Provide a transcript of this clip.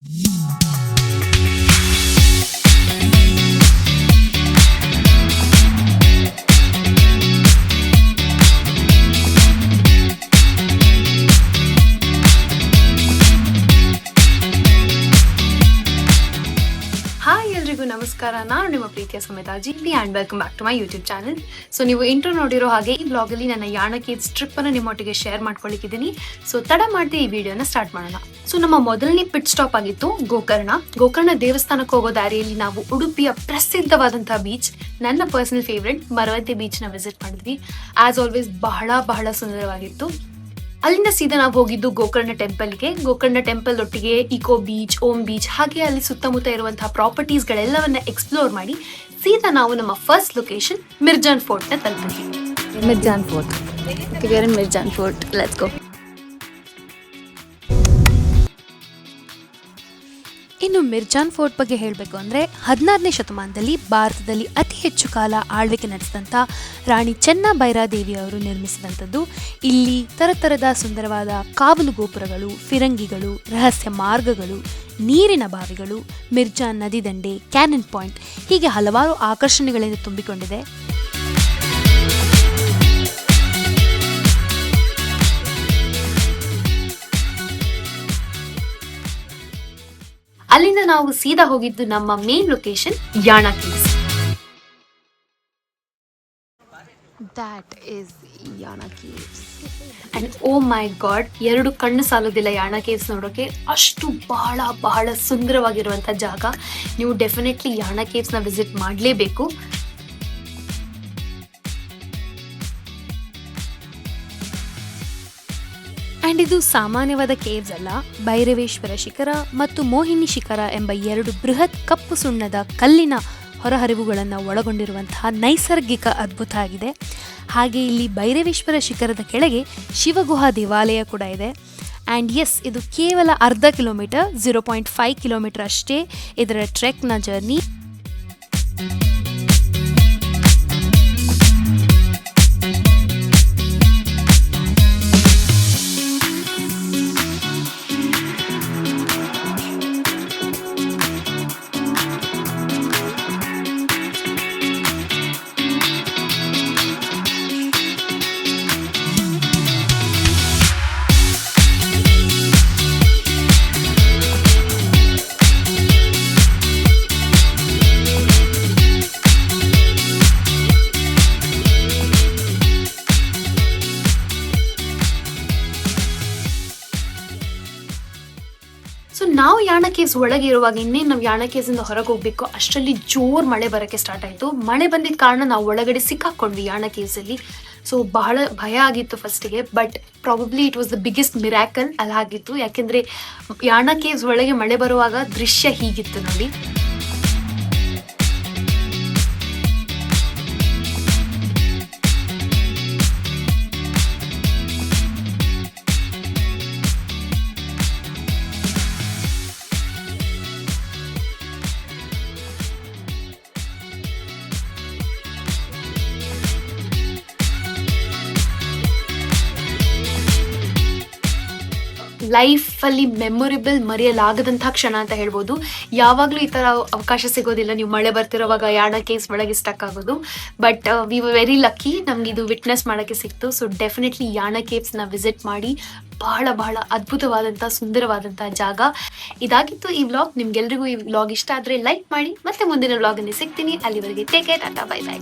Hi ಎಲ್ರಿಗೂ ನಮಸ್ಕಾರ. ನಾನು ನಿಮ್ಮ ಪ್ರೀತಿಯ ಸಮೇತ GP and welcome back to my YouTube channel. So ನೀವು ಇಂಟ್ರೋ ನೋಡಿರೋ ಹಾಗೆ ಈ ಬ್ಲಾಗಲ್ಲಿ ನನ್ನ ಯಾಣ ಕೇವ್ಸ್ ಟ್ರಿಪ್ಪನ್ನು ನಿಮ್ಮೊಟ್ಟಿಗೆ ಶೇರ್ ಮಾಡ್ಕೊಳ್ಳಿಕ್ಕಿದ್ದೀನಿ. ಸೊ ತಡ ಮಾಡದೆ ಈ ವಿಡಿಯೋನ ಸ್ಟಾರ್ಟ್ ಮಾಡೋಣ. ಸೊ ನಮ್ಮ ಮೊದಲನೇ ಪಿಟ್ ಸ್ಟಾಪ್ ಆಗಿತ್ತು ಗೋಕರ್ಣ ದೇವಸ್ಥಾನಕ್ಕೆ ಹೋಗೋ ದಾರಿಯಲ್ಲಿ ನಾವು ಉಡುಪಿಯ ಪ್ರಸಿದ್ಧವಾದಂತಹ ಬೀಚ್, ನನ್ನ ಪರ್ಸನಲ್ ಫೇವ್ರೆಟ್ ಮರವಂತೆ ಬೀಚ್ನ ವಿಸಿಟ್ ಮಾಡಿದ್ವಿ. ಆಸ್ ಆಲ್ವೇಸ್ ಬಹಳ ಸುಂದರವಾಗಿತ್ತು. ಅಲ್ಲಿಂದ ಸೀದಾ ನಾವು ಹೋಗಿದ್ದು ಗೋಕರ್ಣ ಟೆಂಪಲ್ಗೆ. ಗೋಕರ್ಣ ಟೆಂಪಲ್ ಒಟ್ಟಿಗೆ ಇಕೋ ಬೀಚ್, ಓಮ್ ಬೀಚ್, ಹಾಗೆ ಅಲ್ಲಿ ಸುತ್ತಮುತ್ತ ಇರುವಂತಹ ಪ್ರಾಪರ್ಟೀಸ್ಗಳೆಲ್ಲವನ್ನ ಎಕ್ಸ್ಪ್ಲೋರ್ ಮಾಡಿ ಸೀದಾ ನಾವು ನಮ್ಮ ಫಸ್ಟ್ ಲೊಕೇಶನ್ ಮಿರ್ಜಾನ್ ಫೋರ್ಟ್ನ ತಲುಪಿದ್ವಿ. Mirjan fort. Okay, we are in Mirjan Fort. Let's go. ಇನ್ನು ಮಿರ್ಜಾನ್ ಫೋರ್ಟ್ ಬಗ್ಗೆ ಹೇಳಬೇಕು ಅಂದರೆ 16ನೇ ಶತಮಾನದಲ್ಲಿ ಭಾರತದಲ್ಲಿ ಅತಿ ಹೆಚ್ಚು ಕಾಲ ಆಳ್ವಿಕೆ ನಡೆಸಿದಂಥ ರಾಣಿ ಚೆನ್ನಭೈರಾದೇವಿಯವರು ನಿರ್ಮಿಸಿದಂಥದ್ದು. ಇಲ್ಲಿ ತರತರದ ಸುಂದರವಾದ ಕಾವಲು ಗೋಪುರಗಳು, ಫಿರಂಗಿಗಳು, ರಹಸ್ಯ ಮಾರ್ಗಗಳು, ನೀರಿನ ಬಾವಿಗಳು, ಮಿರ್ಜಾನ್ ನದಿ ದಂಡೆ, ಕ್ಯಾನನ್ ಪಾಯಿಂಟ್, ಹೀಗೆ ಹಲವಾರು ಆಕರ್ಷಣೆಗಳಿಂದ ತುಂಬಿಕೊಂಡಿದೆ. ಅಲ್ಲಿಂದ ನಾವು ಸೀದಾ ಹೋಗಿದ್ದು ನಮ್ಮ main location Yana caves. That is Yana Caves. And oh my god, ಎರಡು ಕಣ್ಣು ಸಾಲೋದಿಲ್ಲ ಯಾಣ ಕೇವ್ಸ್ ನೋಡೋಕೆ. ಅಷ್ಟು ಬಹಳ ಸುಂದರವಾಗಿರುವಂಥ ಜಾಗ. ನೀವು ಡೆಫಿನೆಟ್ಲಿ ಯಾಣ ಕೇವ್ಸ್ನ ವಿಸಿಟ್ ಮಾಡಲೇಬೇಕು. ಆ್ಯಂಡ್ ಇದು ಸಾಮಾನ್ಯವಾದ ಕೇವ್ಸ್ ಅಲ್ಲ. ಭೈರವೇಶ್ವರ ಶಿಖರ ಮತ್ತು ಮೋಹಿನಿ ಶಿಖರ ಎಂಬ ಎರಡು ಬೃಹತ್ ಕಪ್ಪು ಸುಣ್ಣದ ಕಲ್ಲಿನ ಹೊರಹರಿವುಗಳನ್ನು ಒಳಗೊಂಡಿರುವಂತಹ ನೈಸರ್ಗಿಕ ಅದ್ಭುತ ಆಗಿದೆ. ಹಾಗೆ ಇಲ್ಲಿ ಭೈರವೇಶ್ವರ ಶಿಖರದ ಕೆಳಗೆ ಶಿವಗುಹಾ ದೇವಾಲಯ ಕೂಡ ಇದೆ. ಆ್ಯಂಡ್ ಎಸ್, ಇದು ಕೇವಲ ಅರ್ಧ ಕಿಲೋಮೀಟರ್, 0.5 ಕಿಲೋಮೀಟರ್ ಅಷ್ಟೇ ಇದರ ಟ್ರೆಕ್ನ ಜರ್ನಿ. ಸೊ ನಾವು ಯಾಣ ಕೇವ್ಸ್ ಒಳಗೆ ಇರುವಾಗ ಇನ್ನೇನು ನಾವು ಯಾಣ ಕೇವ್ಸ್ ಇಂದ ಹೊರಗೆ ಹೋಗ್ಬೇಕು ಅಷ್ಟರಲ್ಲಿ ಜೋರ್ ಮಳೆ ಬರೋಕ್ಕೆ ಸ್ಟಾರ್ಟ್ ಆಯಿತು. ಮಳೆ ಬಂದಿದ್ದ ಕಾರಣ ನಾವು ಒಳಗಡೆ ಸಿಕ್ಕಾಕೊಂಡ್ವಿ ಯಾಣ ಕೇವ್ಸ್ ಅಲ್ಲಿ. ಸೊ ಬಹಳ ಭಯ ಆಗಿತ್ತು ಫಸ್ಟಿಗೆ, but probably it was the biggest miracle ಅಲ್ಲಿ ಆಗಿತ್ತು. ಯಾಕೆಂದ್ರೆ ಯಾಣ ಕೇವ್ಸ್ ಒಳಗೆ ಮಳೆ ಬರುವಾಗ ದೃಶ್ಯ ಹೀಗಿತ್ತು ನೋಡಿ. ಲೈಫಲ್ಲಿ ಮೆಮೊರೇಬಲ್, ಮರೆಯಲಾಗದಂತಹ ಕ್ಷಣ ಅಂತ ಹೇಳ್ಬೋದು. ಯಾವಾಗಲೂ ಈ ಥರ ಅವಕಾಶ ಸಿಗೋದಿಲ್ಲ, ನೀವು ಮಳೆ ಬರ್ತಿರೋವಾಗ ಯಾಣ ಕೇವ್ಸ್ ಒಳಗೆ ಸ್ಟಕ್ ಆಗೋದು. But we were very lucky, ನಮ್ಗೆ ಇದು ವಿಟ್ನೆಸ್ ಮಾಡೋಕ್ಕೆ ಸಿಕ್ತು. ಸೊ ಡೆಫಿನೆಟ್ಲಿ ಯಾಣ ಕೇವ್ಸ್ನ ವಿಸಿಟ್ ಮಾಡಿ. ಬಹಳ ಅದ್ಭುತವಾದಂಥ ಸುಂದರವಾದಂಥ ಜಾಗ ಇದಾಗಿತ್ತು ಈ ವ್ಲಾಗ್. ನಿಮ್ಗೆಲ್ರಿಗೂ ಈ ವ್ಲಾಗ್ ಇಷ್ಟ ಆದರೆ ಲೈಕ್ ಮಾಡಿ. ಮತ್ತೆ ಮುಂದಿನ ವ್ಲಾಗಲ್ಲಿ ಸಿಗ್ತೀನಿ. ಅಲ್ಲಿವರೆಗೆ take care, Tata, bye bye.